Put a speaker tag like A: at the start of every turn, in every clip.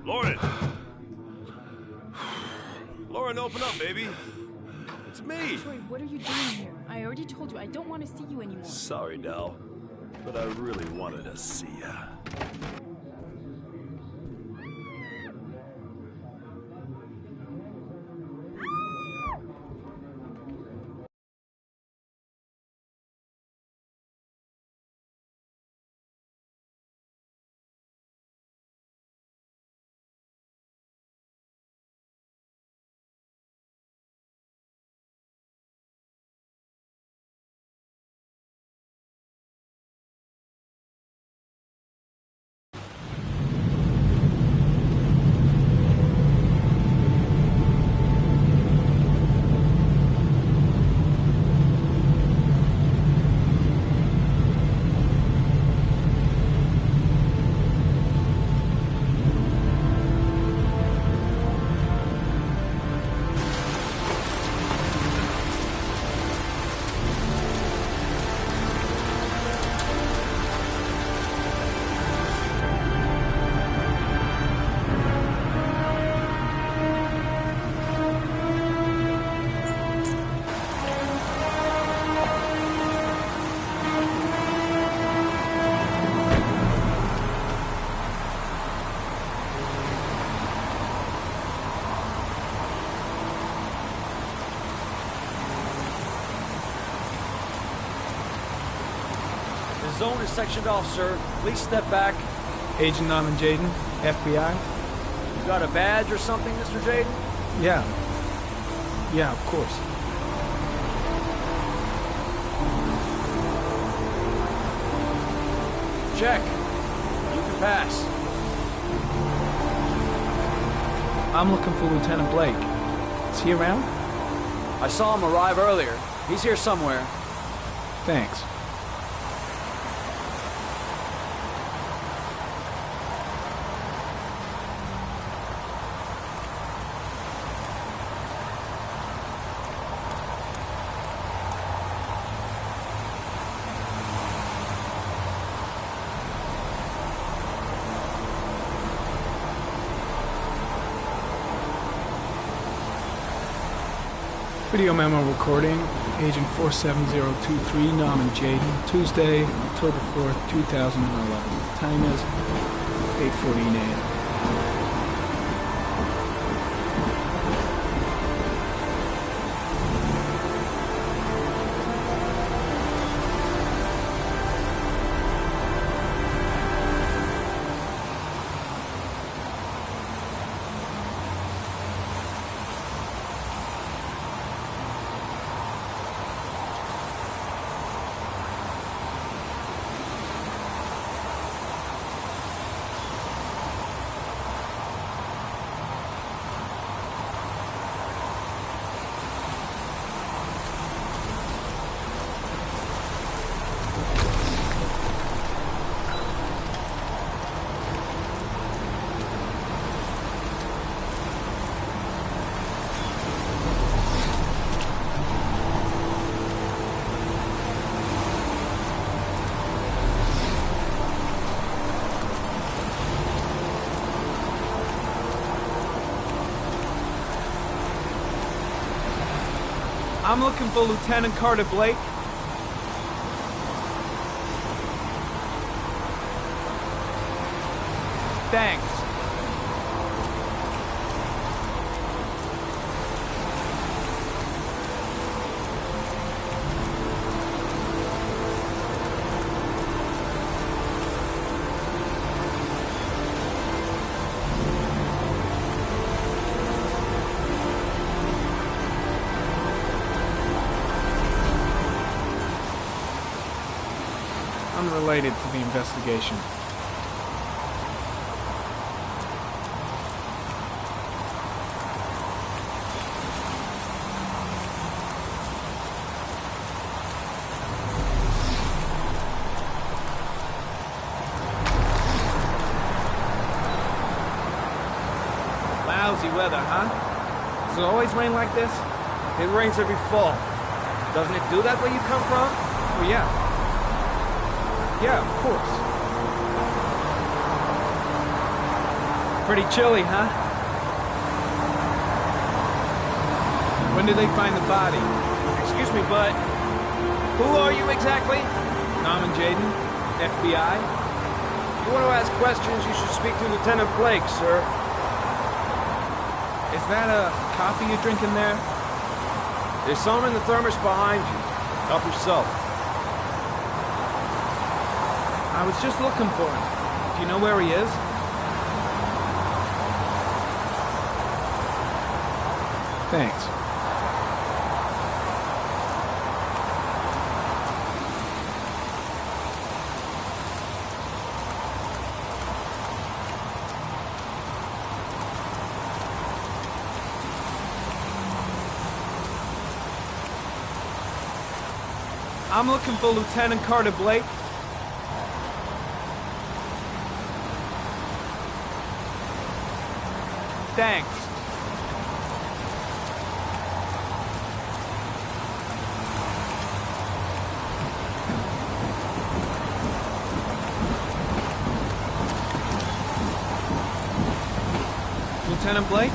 A: Lauren! Lauren, open up, baby. It's me.
B: Troy, what are you doing here? I already told you I don't want to see you anymore.
A: Sorry, Dal, but I really wanted to see ya.
C: The zone is sectioned off, sir. Please step back.
D: Agent Norman Jaden, FBI?
C: You got a badge or something, Mr. Jaden?
D: Yeah. Yeah, of course.
C: Check. You can pass.
D: I'm looking for Lieutenant Blake. Is he around?
C: I saw him arrive earlier. He's here somewhere.
D: Thanks. Video memo recording, Agent 47023, Norman Jaden, Tuesday, October 4th, 2011. Time is 8:14 a.m. I'm looking for Lieutenant Carter Blake. Thanks. Unrelated to the investigation. weather, huh? Does it always rain like this?
C: It rains every fall. Doesn't it do that where you come from?
D: Oh, yeah. Yeah, of course. Pretty chilly, huh? When did they find the body?
C: Excuse me, but who are you exactly?
D: Norman Jaden, FBI.
C: If you want to ask questions, you should speak to Lieutenant Blake, sir.
D: Is that a coffee you're drinking there?
C: There's some in the thermos behind you. Help yourself.
D: I was just looking for him. Do you know where he is? Thanks. I'm looking for Lieutenant Carter Blake. Thanks. Lieutenant Blake?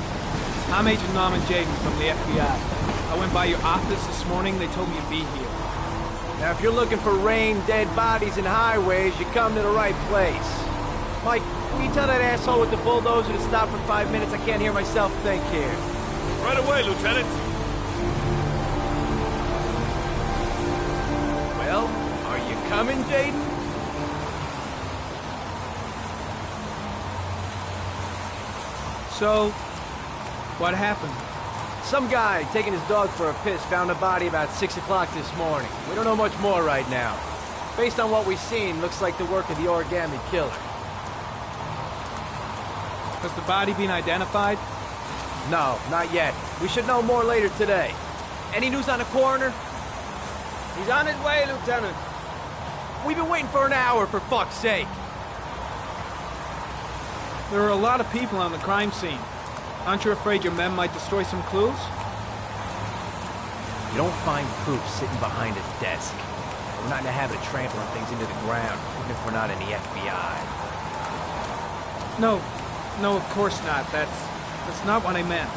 D: I'm Agent Norman Jaden from the FBI. I went by your office this morning. They told me you'd be here.
E: Now, if you're looking for rain, dead bodies, and highways, you come to the right place. Mike, will you tell that asshole with the bulldozer to stop for 5 minutes? I can't hear myself think here.
A: Right away, Lieutenant.
E: Well, are you coming, Jaden?
D: So, what happened?
E: Some guy taking his dog for a piss found a body about 6 o'clock this morning. We don't know much more right now. Based on what we've seen, looks like the work of the origami killer.
D: Has the body been identified?
E: No, not yet. We should know more later today. Any news on the coroner?
C: He's on his way, Lieutenant.
E: We've been waiting for an hour, for fuck's sake.
D: There are a lot of people on the crime scene. Aren't you afraid your men might destroy some clues?
E: You don't find proof sitting behind a desk. We're not in the habit of trampling things into the ground, even if we're not in the FBI.
D: No, of course not. That's not what I meant.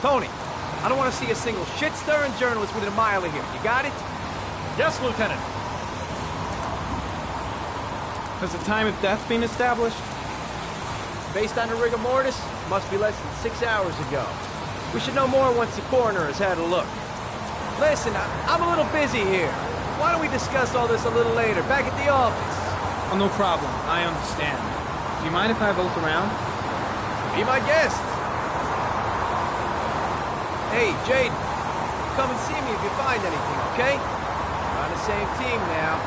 E: Tony, I don't want to see a single shit-stirring journalist within a mile of here. You got it?
A: Yes, Lieutenant.
D: Has the time of death been established?
E: Based on the rigor mortis, must be less than 6 hours ago. We should know more once the coroner has had a look. Listen, I'm a little busy here. Why don't we discuss all this a little later, back at the office?
D: Oh, no problem. I understand. Do you mind if I have a look around?
E: Be my guest. Hey, Jaden, come and see me if you find anything, okay? We're on the same team now.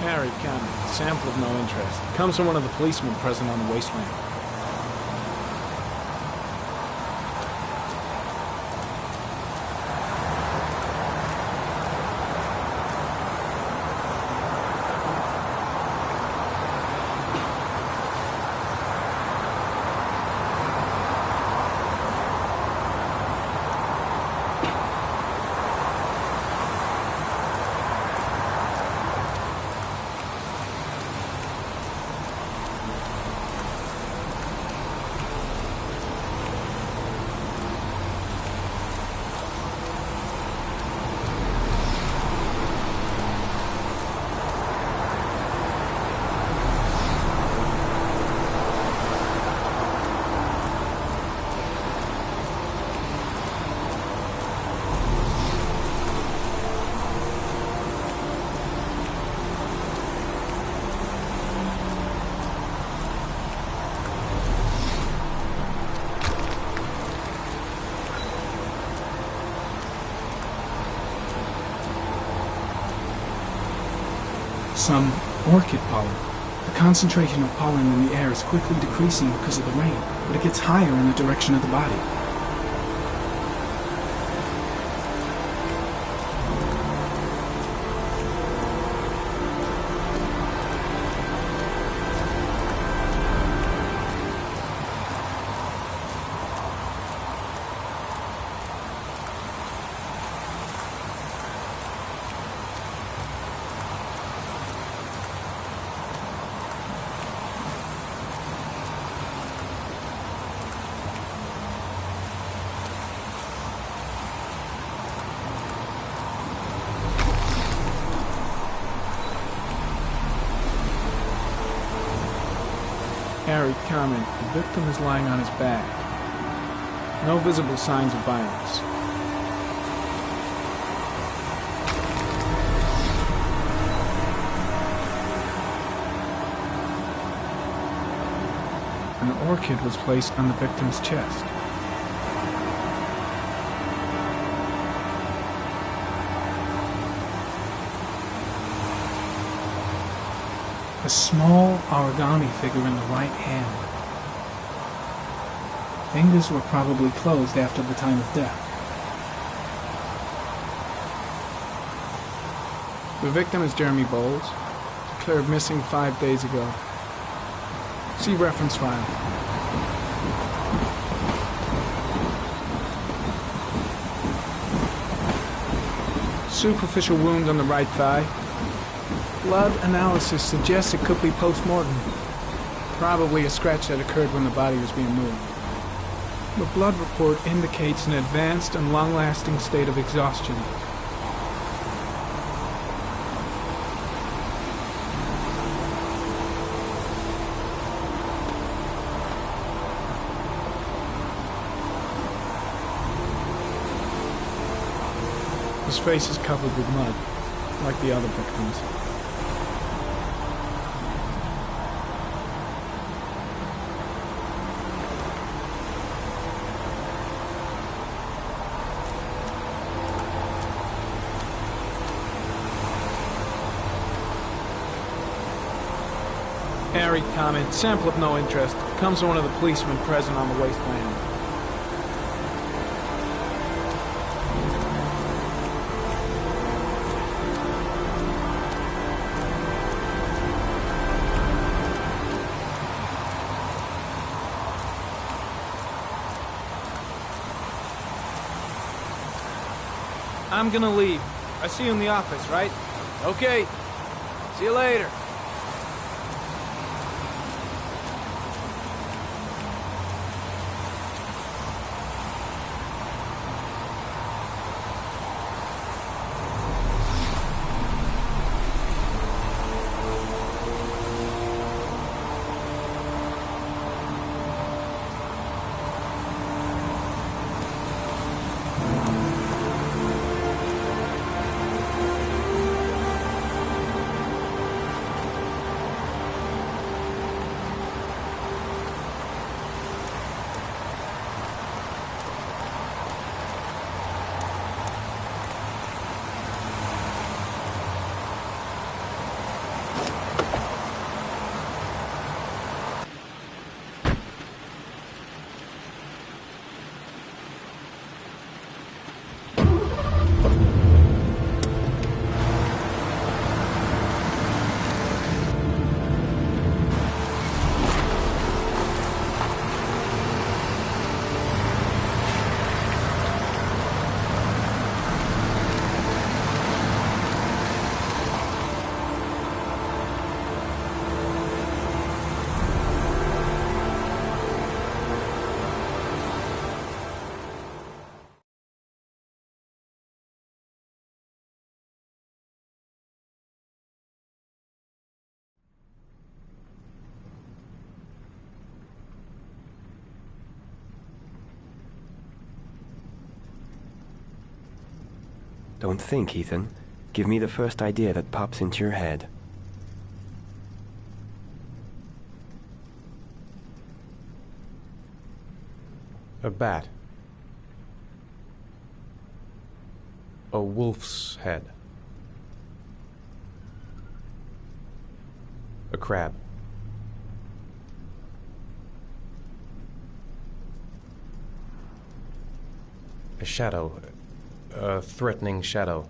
D: Harry County. Sample of no interest. Comes from one of the policemen present on the wasteland. some orchid pollen. The concentration of pollen in the air is quickly decreasing because of the rain, but it gets higher in the direction of the body. Harry comment, the victim is lying on his back. No visible signs of violence. An orchid was placed on the victim's chest. A small origami figure in the right hand. Fingers were probably closed after the time of death. The victim is Jeremy Bowles, declared missing 5 days ago. See reference file. Superficial wound on the right thigh. Blood analysis suggests it could be post-mortem. Probably a scratch that occurred when the body was being moved. The blood report indicates an advanced and long-lasting state of exhaustion. His face is covered with mud, like the other victims. Harry comment, sample of no interest. Comes from one of the policemen present on the wasteland. I'm gonna leave. I see you in the office, right?
E: Okay. See you later.
F: Don't think, Ethan. Give me the first idea that pops into your head.
G: A bat. A wolf's head. crab. A shadow. A threatening shadow.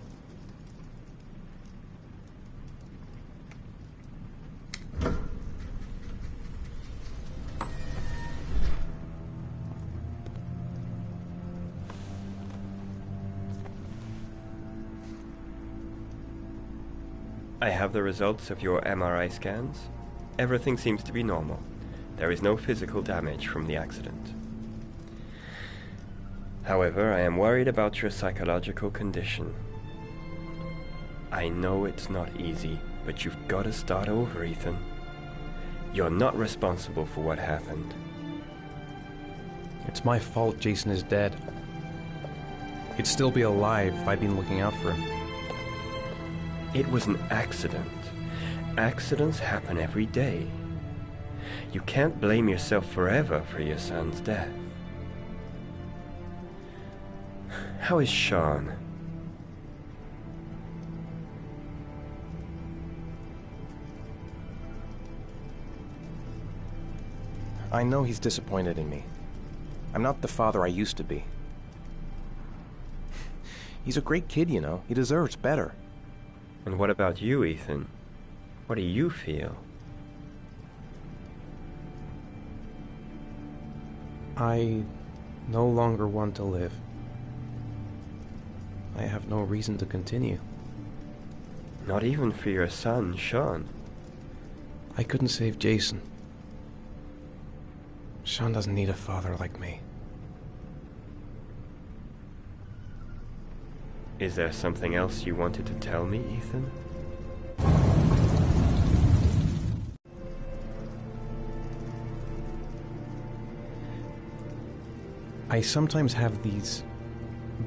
F: I have the results of your MRI scans. Everything seems to be normal. There is no physical damage from the accident. However, I am worried about your psychological condition. I know it's not easy, but you've got to start over, Ethan. You're not responsible for what happened.
G: It's my fault Jason is dead. He'd still be alive if I'd been looking out for him.
F: It was an accident. Accidents happen every day. You can't blame yourself forever for your son's death. How is Sean?
G: I know he's disappointed in me. I'm not the father I used to be. He's a great kid, you know. He deserves better.
F: And what about you, Ethan? What do you feel?
G: I no longer want to live. I have no reason to continue.
F: Not even for your son, Sean.
G: I couldn't save Jason. Sean doesn't need a father like me.
F: Is there something else you wanted to tell me, Ethan?
G: I sometimes have these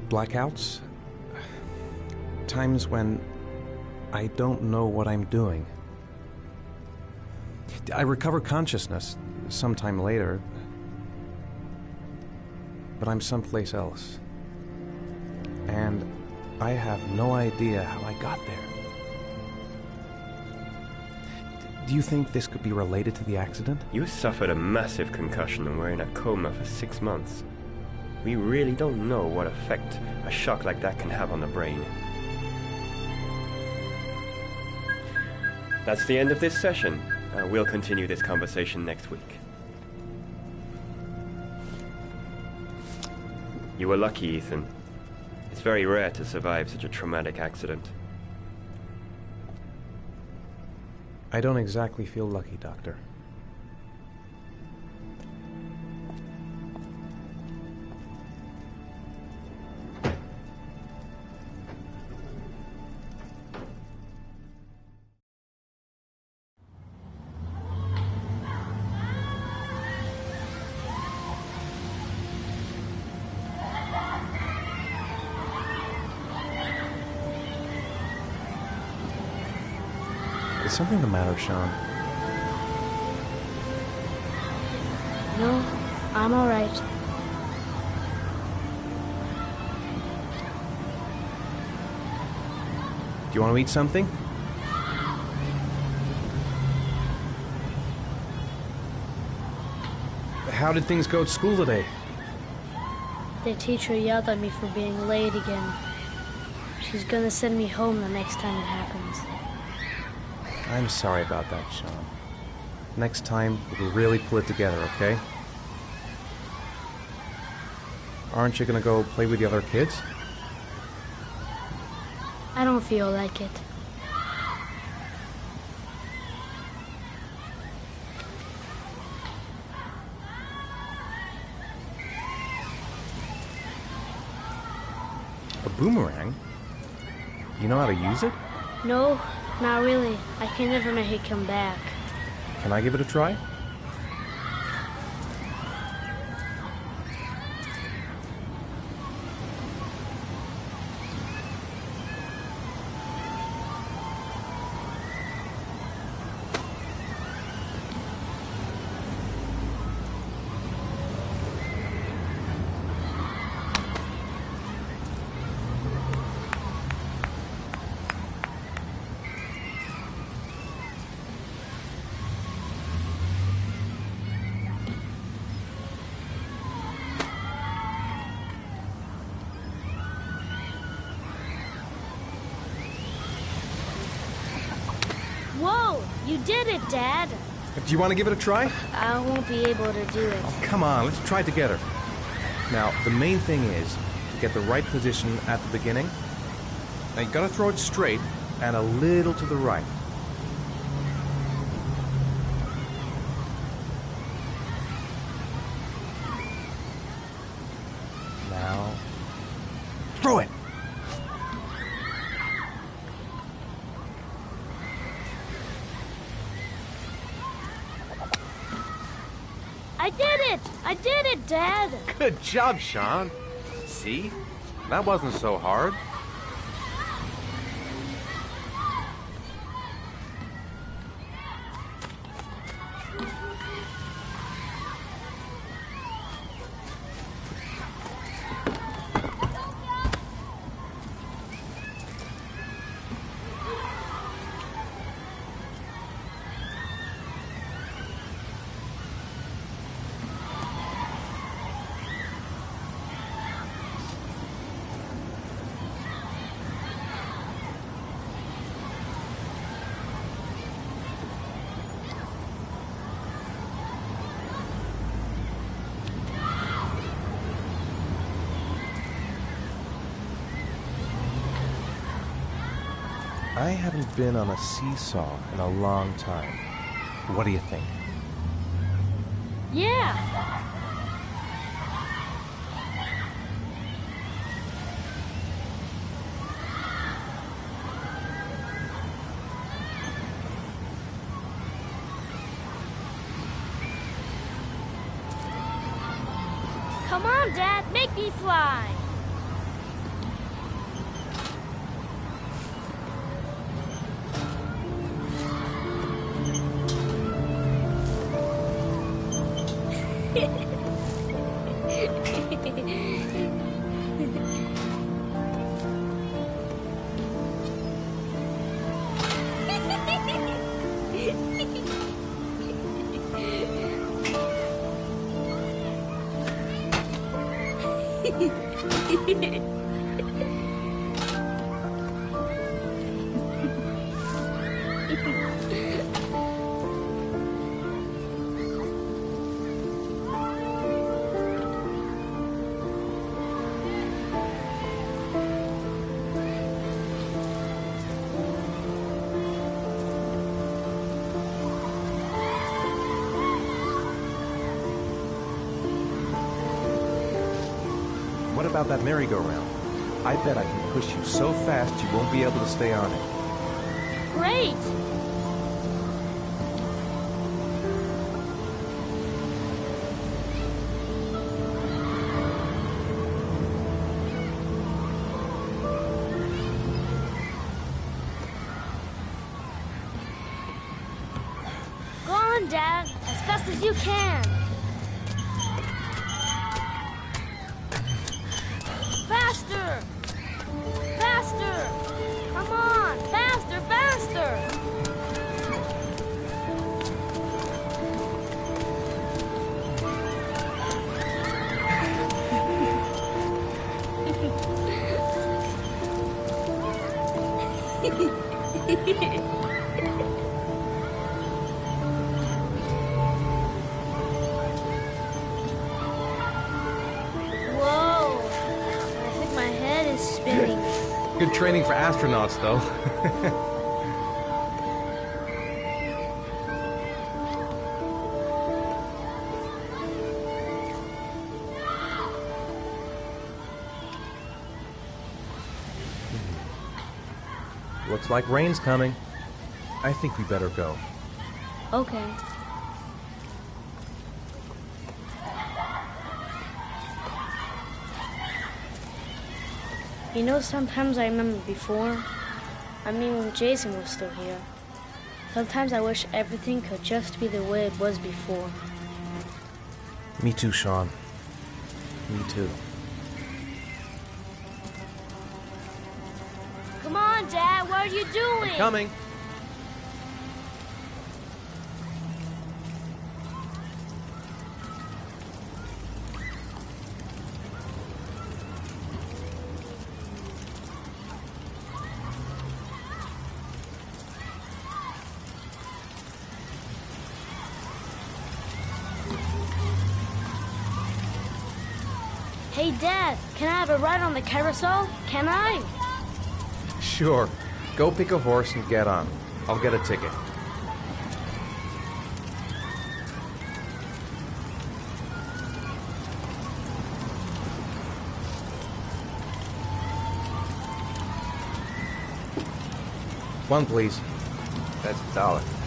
G: blackouts. Times when I don't know what I'm doing. I recover consciousness sometime later, but I'm someplace else. And I have no idea how I got there. Do you think this could be related to the accident?
F: You suffered a massive concussion and were in a coma for 6 months. We really don't know what effect a shock like that can have on the brain. That's the end of this session. We'll continue this conversation next week. You were lucky, Ethan. It's very rare to survive such a traumatic accident.
G: I don't exactly feel lucky, Doctor. Is something the matter, Sean?
H: No, I'm all right.
G: Do you want to eat something? How did things go at school today?
H: The teacher yelled at me for being late again. She's gonna send me home the next time it happens.
G: I'm sorry about that, Sean. Next time, we'll really pull it together, okay? Aren't you gonna go play with the other kids?
H: I don't feel like it.
G: A boomerang? You know how to use it?
H: No, not really. I can never make it come back.
G: Can I give it a try?
H: You did it, Dad.
G: Do you want to give it a try?
H: I won't be able to do it.
G: Oh, come on, let's try it together. Now, the main thing is to get the right position at the beginning. Now, you gotta throw it straight and a little to the right. Now, throw it!
H: I did it! I did it, Dad!
G: Good job, Sean. See? That wasn't so hard. I haven't been on a seesaw in a long time. What do you think?
H: Yeah! Come on, Dad, make me fly!
G: What about that merry-go-round? I bet I can push you so fast you won't be able to stay on it.
H: Great! Go on, Dad, as fast as you can. Faster! Faster! Come on! Faster, faster! Whoa! I think my head is spinning.
G: Good training for astronauts, though. Looks like rain's coming. I think we better go.
H: Okay. You know, sometimes I remember before. I mean, when Jason was still here. Sometimes I wish everything could just be the way it was before.
G: Me too, Sean. Me too.
H: Come on, Dad, what are you doing?
G: Coming.
H: Hey, Dad, can I have a ride on the carousel? Can I?
G: Sure. Go pick a horse and get on. I'll get a ticket. One, please.
E: That's $1.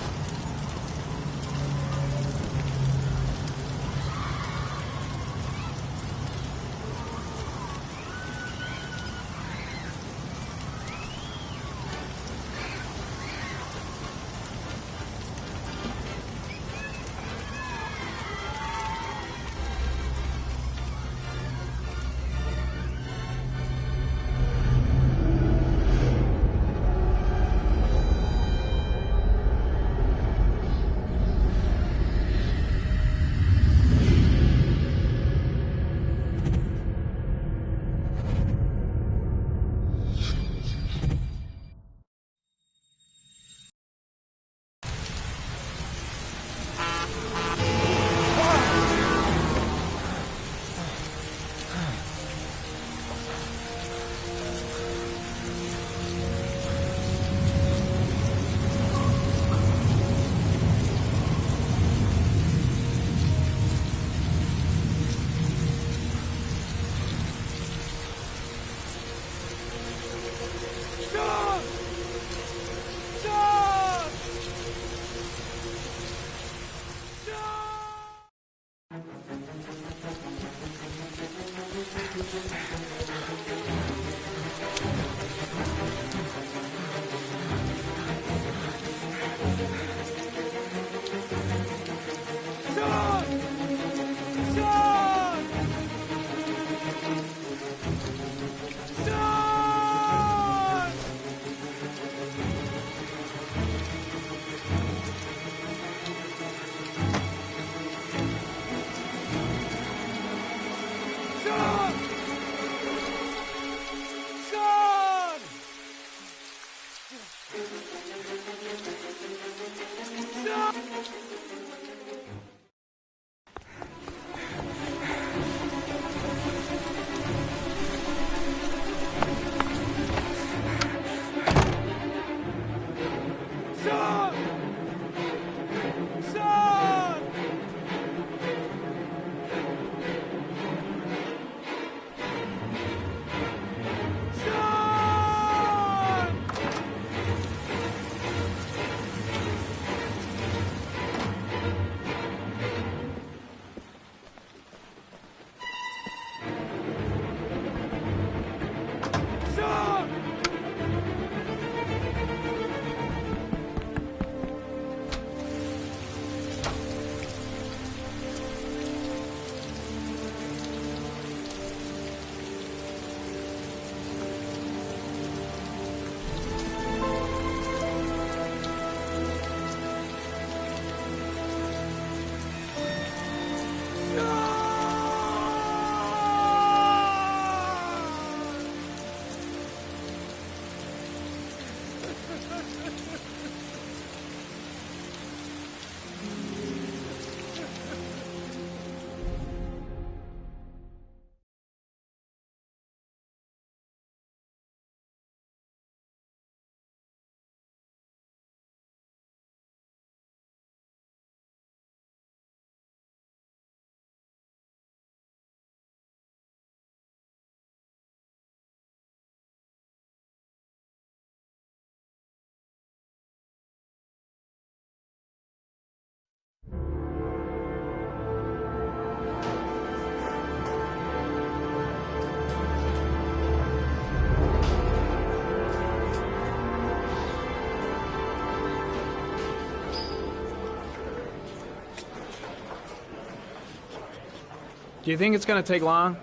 D: Do you think it's gonna take long?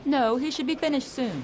B: No, he should be finished soon.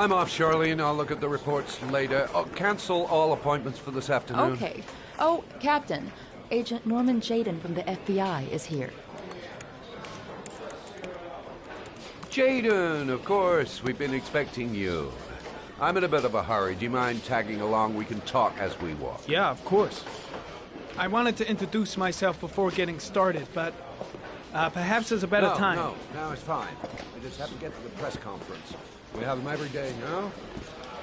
I: I'm off, Charlene. I'll look at the reports later. Oh, cancel all appointments for this afternoon.
J: Okay. Oh, Captain. Agent Norman Jaden from the FBI is here.
I: Jaden, of course. We've been expecting you. I'm in a bit of a hurry. Do you mind tagging along? We can talk as we walk.
D: Yeah, of course. I wanted to introduce myself before getting started, but perhaps there's a better time.
I: No, it's fine. We just have to get to the press conference. We have them every day, now.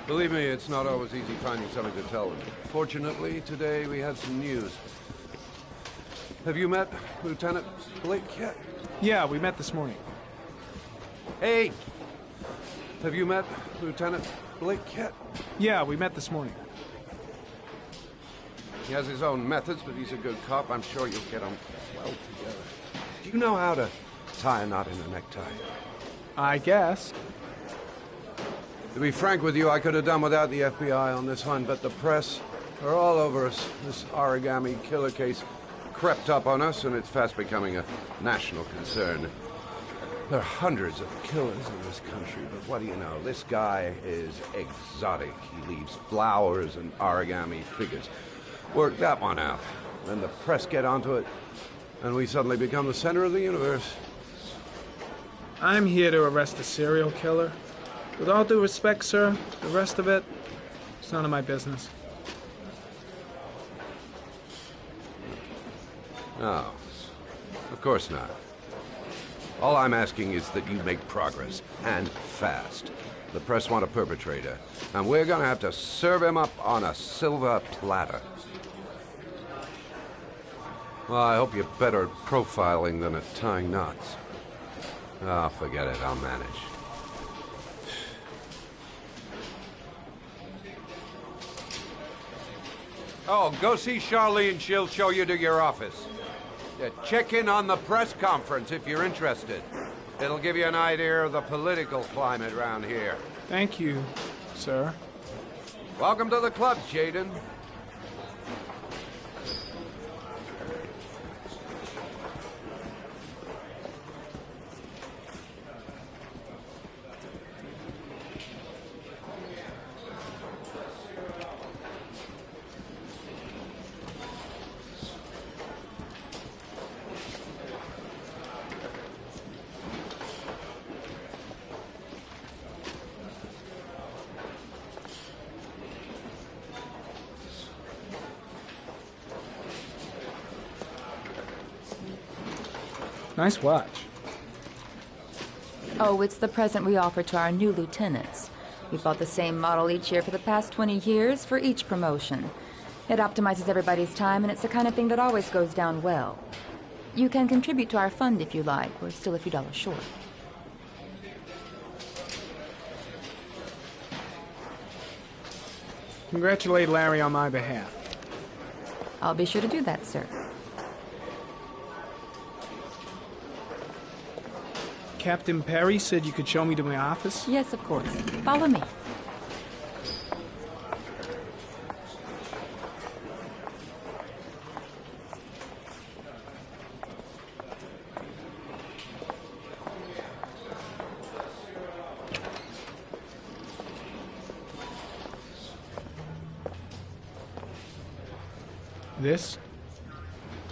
I: Believe me, it's not always easy finding something to tell them. Fortunately, today we had some news. Have you met Lieutenant Blake yet?
D: Yeah, we met this morning.
I: Hey! Have you met Lieutenant Blake yet?
D: Yeah, we met this morning.
I: He has his own methods, but he's a good cop. I'm sure you'll get on well together. Do you know how to tie a knot in a necktie?
D: I guess.
I: To be frank with you, I could have done without the FBI on this one, but the press are all over us. This origami killer case crept up on us, and it's fast becoming a national concern. There are hundreds of killers in this country, but what do you know? This guy is exotic. He leaves flowers and origami figures. Work that one out. Then the press get onto it, and we suddenly become the center of the universe.
D: I'm here to arrest a serial killer. With all due respect, sir, the rest of it, it's none of my business.
I: No, of course not. All I'm asking is that you make progress, and fast. The press want a perpetrator, and we're gonna have to serve him up on a silver platter. Well, I hope you're better at profiling than at tying knots. Oh, forget it, I'll manage. Oh, go see Charlene, she'll show you to your office. Check in on the press conference if you're interested. It'll give you an idea of the political climate around here.
D: Thank you, sir.
I: Welcome to the club, Jaden.
D: Nice watch.
J: Oh, it's the present we offer to our new lieutenants. We've bought the same model each year for the past 20 years for each promotion. It optimizes everybody's time, and it's the kind of thing that always goes down well. You can contribute to our fund if you like. We're still a few dollars short.
D: Congratulate Larry on my behalf.
J: I'll be sure to do that, sir.
D: Captain Perry said you could show me to my office?
J: Yes, of course. Follow me.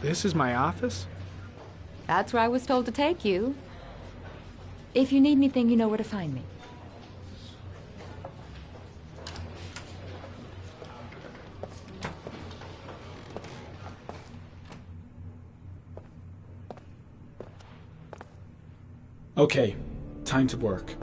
D: This is my office?
J: That's where I was told to take you. If you need anything, you know where to find me.
D: Okay, time to work.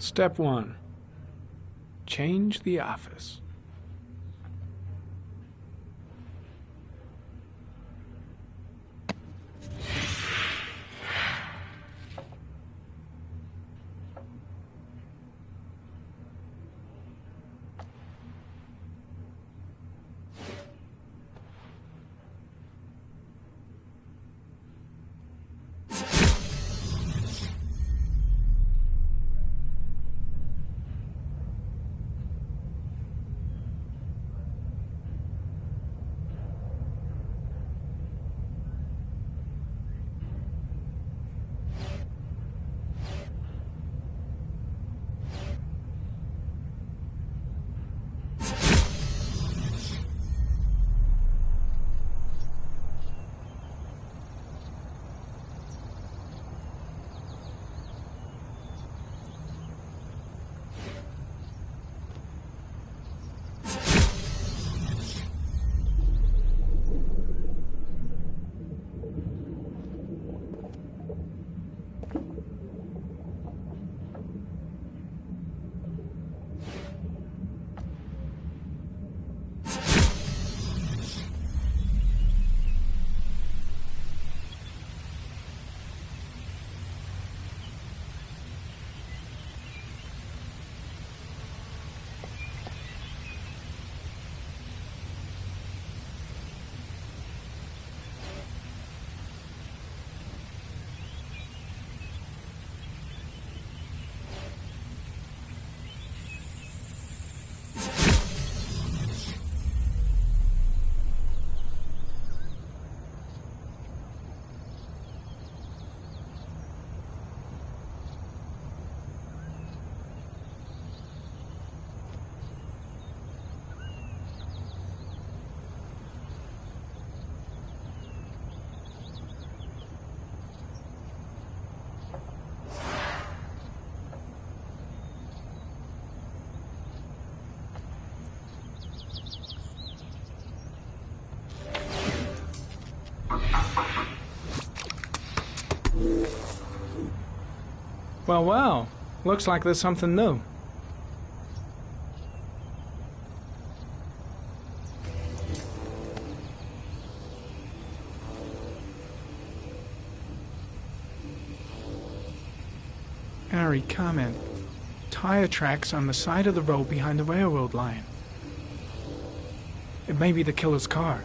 D: Step 1. Change the office. Well, well. Looks like there's something new. Harry, comment. Tire tracks on the side of the road behind the railroad line. It may be the killer's car.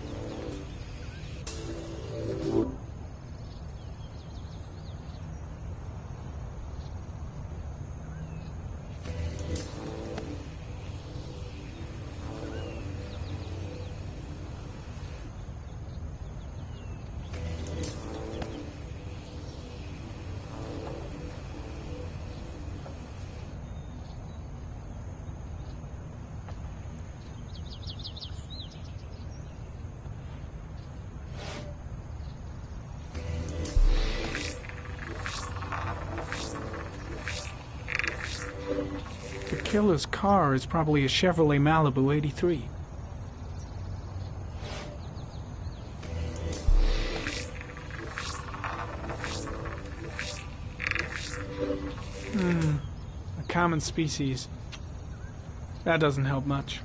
D: The killer's car is probably a Chevrolet Malibu 83. A common species. That doesn't help much.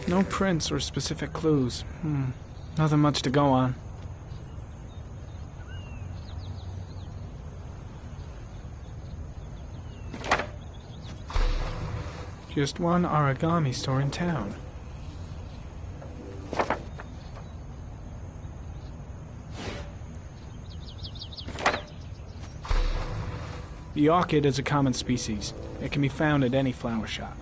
D: No prints or specific clues. Nothing much to go on. Just one origami store in town. The orchid is a common species. It can be found at any flower shop.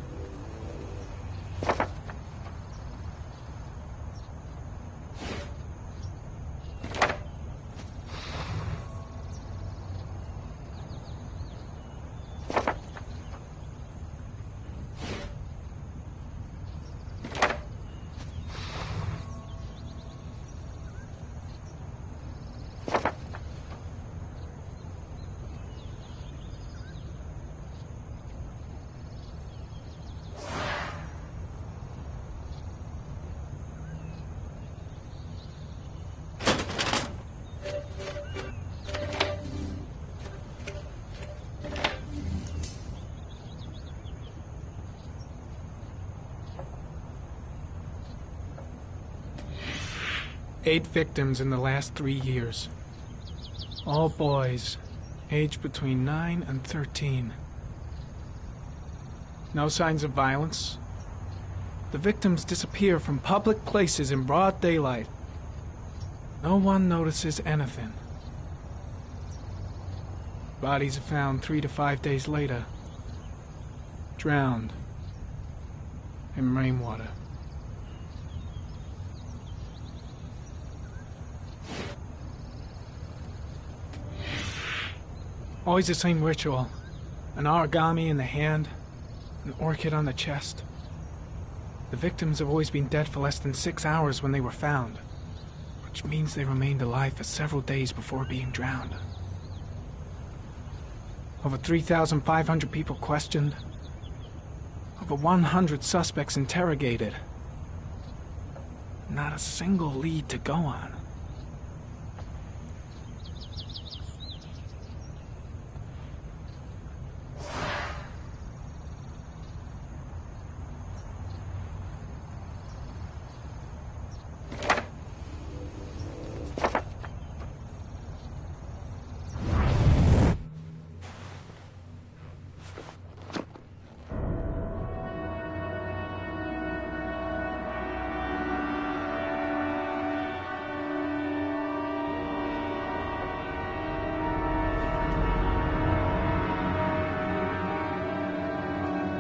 D: 8 victims in the last 3 years. All boys, aged between 9 and 13. No signs of violence. The victims disappear from public places in broad daylight. No one notices anything. Bodies are found 3 to 5 days later, drowned in rainwater. Always the same ritual. An origami in the hand, an orchid on the chest. The victims have always been dead for less than 6 hours when they were found, which means they remained alive for several days before being drowned. Over 3,500 people questioned. Over 100 suspects interrogated. Not a single lead to go on.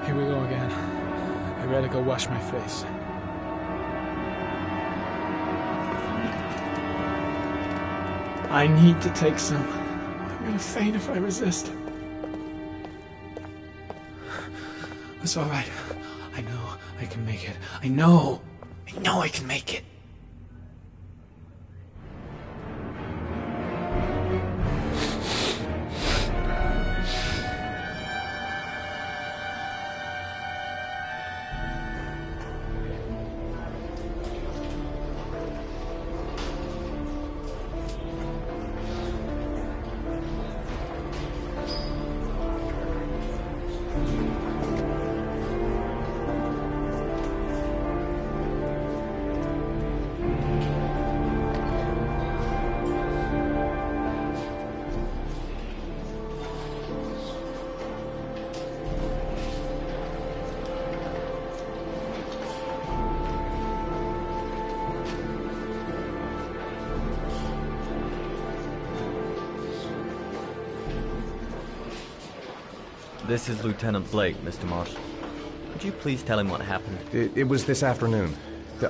D: Here we go again. I better go wash my face. I need to take some. I'm gonna faint if I resist. It's all right. I know I can make it. I know I can make it.
K: This is Lieutenant Blake, Mr. Marsh. Could you please tell him what happened?
G: It was this afternoon.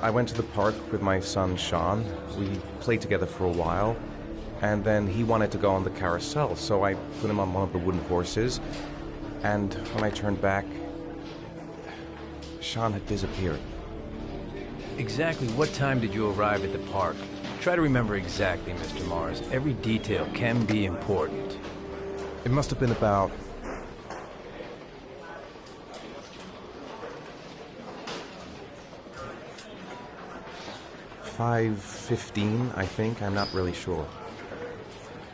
G: I went to the park with my son, Sean. We played together for a while, and then he wanted to go on the carousel, so I put him on one of the wooden horses, and when I turned back, Sean had disappeared.
E: Exactly what time did you arrive at the park? Try to remember exactly, Mr. Mars. Every detail can be important.
G: It must have been about 5:15, I think. I'm not really sure.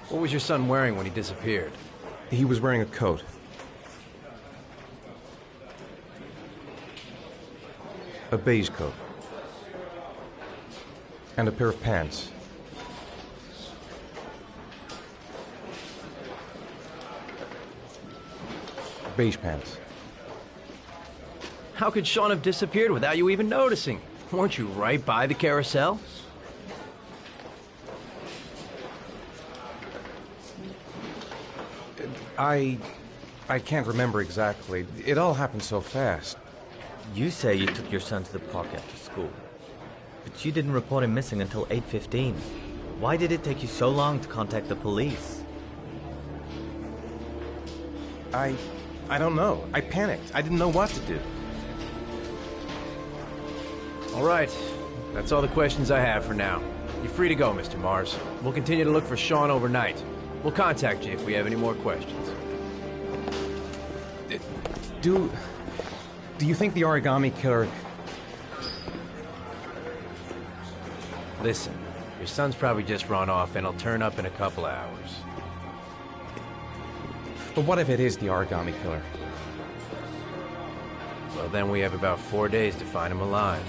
E: What was your son wearing when he disappeared?
G: He was wearing a coat. A beige coat. And a pair of pants. Beige pants.
E: How could Sean have disappeared without you even noticing? Weren't you right by the carousel?
G: I can't remember exactly. It all happened so fast.
K: You say you took your son to the park after school, but you didn't report him missing until 8:15. Why did it take you so long to contact the police?
G: I don't know. I panicked. I didn't know what to do.
E: All right. That's all the questions I have for now. You're free to go, Mr. Mars. We'll continue to look for Sean overnight. We'll contact you if we have any more questions.
G: Do you think the origami killer...
E: Listen, your son's probably just run off and he'll turn up in a couple of hours.
G: But what if it is the origami killer?
E: Well, then we have about 4 days to find him alive.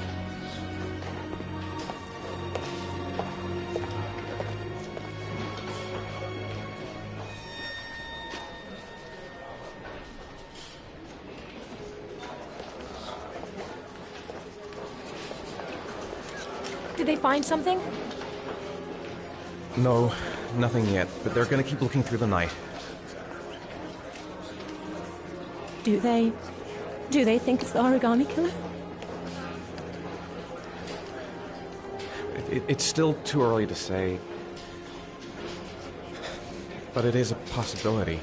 L: Did they find something?
G: No, nothing yet, but they're gonna keep looking through the night.
L: Do they think it's the origami killer?
G: It's still too early to say, but it is a possibility.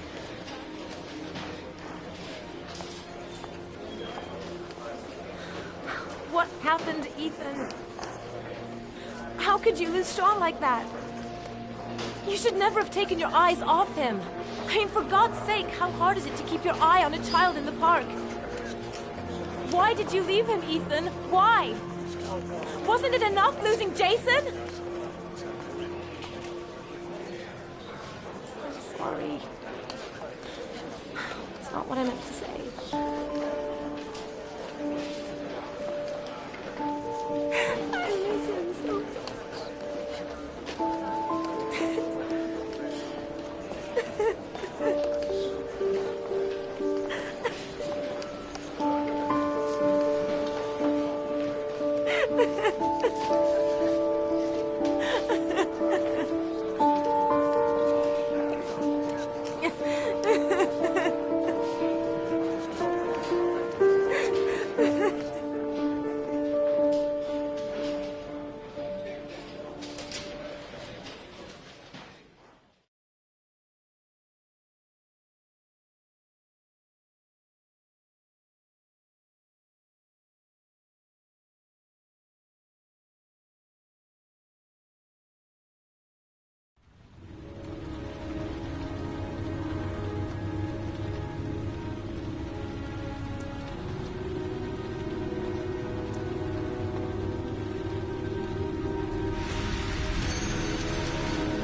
L: What happened, Ethan? How could you lose Sean like that? You should never have taken your eyes off him. I mean, for God's sake, how hard is it to keep your eye on a child in the park? Why did you leave him, Ethan? Why? Wasn't it enough losing Jason? I'm sorry. It's not what I meant to say. I miss him so much.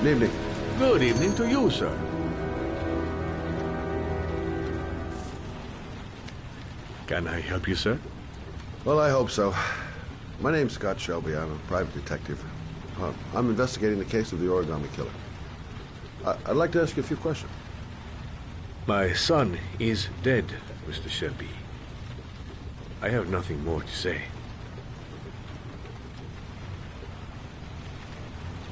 I: Good evening.
A: Good evening to you, sir. Can I help you, sir?
I: Well, I hope so. My name's Scott Shelby. I'm a private detective. I'm investigating the case of the origami killer. I'd like to ask you a few questions.
A: My son is dead, Mr. Shelby. I have nothing more to say.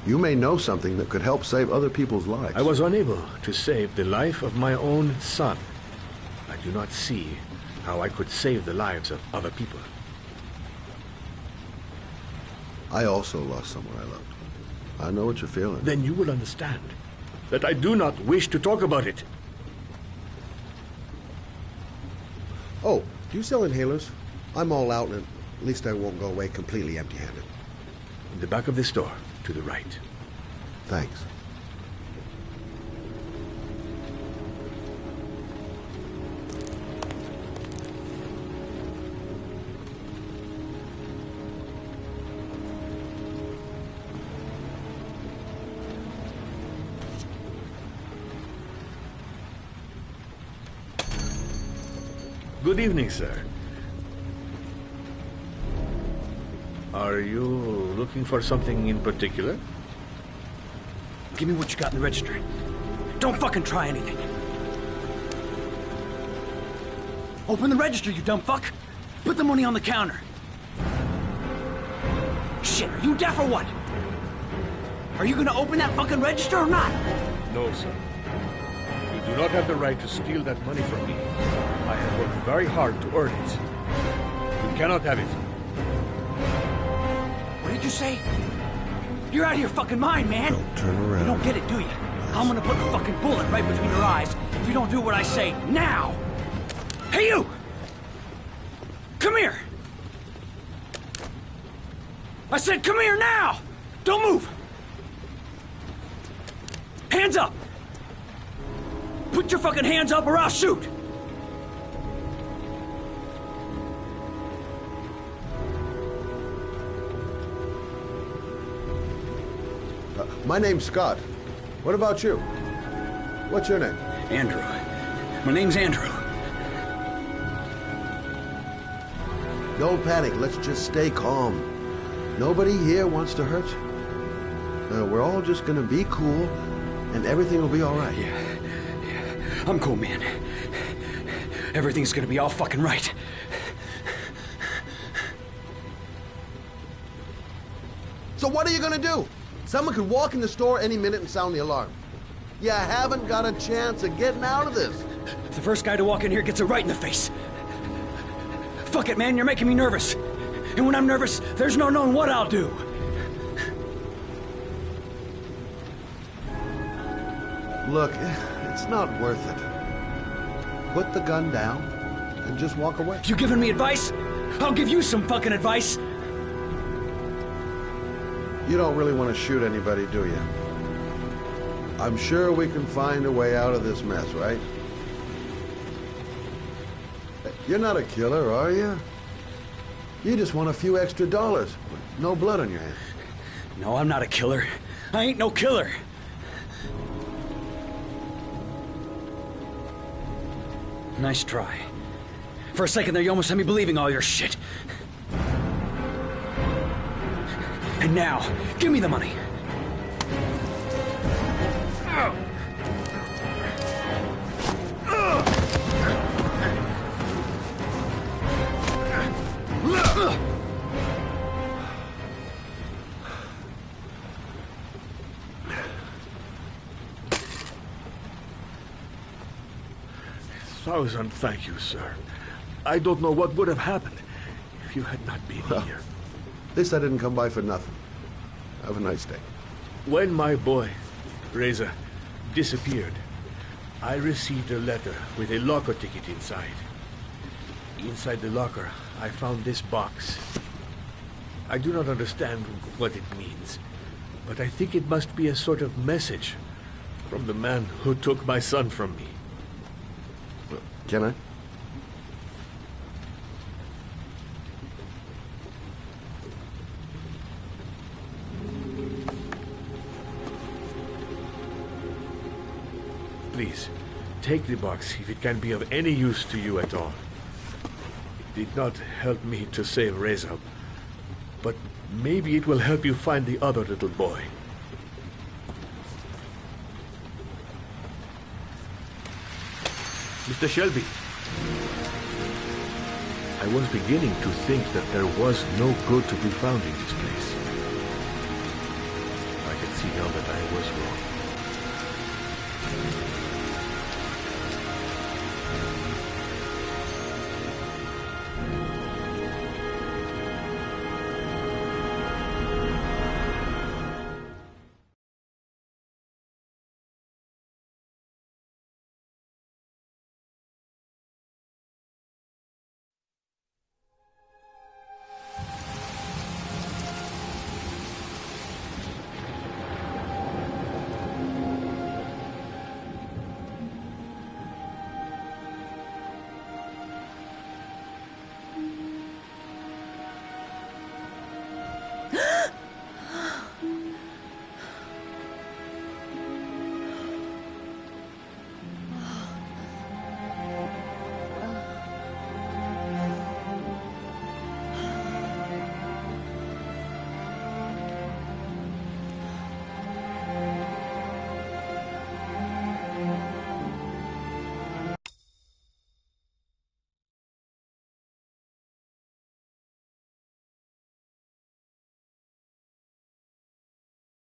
I: You may know something that could help save other people's lives.
A: I was unable to save the life of my own son. I do not see how I could save the lives of other people.
I: I also lost someone I loved. I know what you're feeling.
A: Then you will understand that I do not wish to talk about it.
I: Oh, do you sell inhalers? I'm all out, and at least I won't go away completely empty-handed.
A: In the back of the store, to the right.
I: Thanks.
A: Good evening, sir. Are you looking for something in particular?
C: Give me what you got in the register. Don't fucking try anything. Open the register, you dumb fuck. Put the money on the counter. Shit, are you deaf or what? Are you gonna open that fucking register or not?
A: No, sir. You do not have the right to steal that money from me. I have worked very hard to earn it. You cannot have it.
C: What did you say? You're out of your fucking mind, man.
I: Don't turn around.
C: You don't get it, do you? I'm gonna put a fucking bullet right between your eyes if you don't do what I say now. Hey, you! Come here! I said come here now! Don't move! Hands up! Put your fucking hands up or I'll shoot!
I: My name's Scott. What about you? What's your name?
C: Andrew. My name's Andrew.
I: Don't panic. Let's just stay calm. Nobody here wants to hurt you. We're all just gonna be cool, and everything will be all right.
C: Yeah. I'm cool, man. Everything's gonna be all fucking right.
M: So what are you gonna do? Someone could walk in the store any minute and sound the alarm. You haven't got a chance of getting out of this.
C: The first guy to walk in here gets it right in the face. Fuck it, man, you're making me nervous. And when I'm nervous, there's no knowing what I'll do.
M: Look, it's not worth it. Put the gun down and just walk away.
C: You giving me advice? I'll give you some fucking advice.
M: You don't really want to shoot anybody, do you? I'm sure we can find a way out of this mess, right? You're not a killer, are you? You just want a few extra dollars with no blood on your hands.
C: No, I'm not a killer. I ain't no killer. Nice try. For a second there, you almost had me believing all your shit. And now, give me the money.
A: Thousand thank you, sir. I don't know what would have happened if you had not been here.
M: At least I didn't come by for nothing. Have a nice day.
A: When my boy, Reza, disappeared, I received a letter with a locker ticket inside. Inside the locker, I found this box. I do not understand what it means, but I think it must be a sort of message from the man who took my son from me.
M: Can I?
A: Please, take the box if it can be of any use to you at all. It did not help me to save Reza, but maybe it will help you find the other little boy. Mr. Shelby, I was beginning to think that there was no good to be found in this place. I can see now that I was wrong.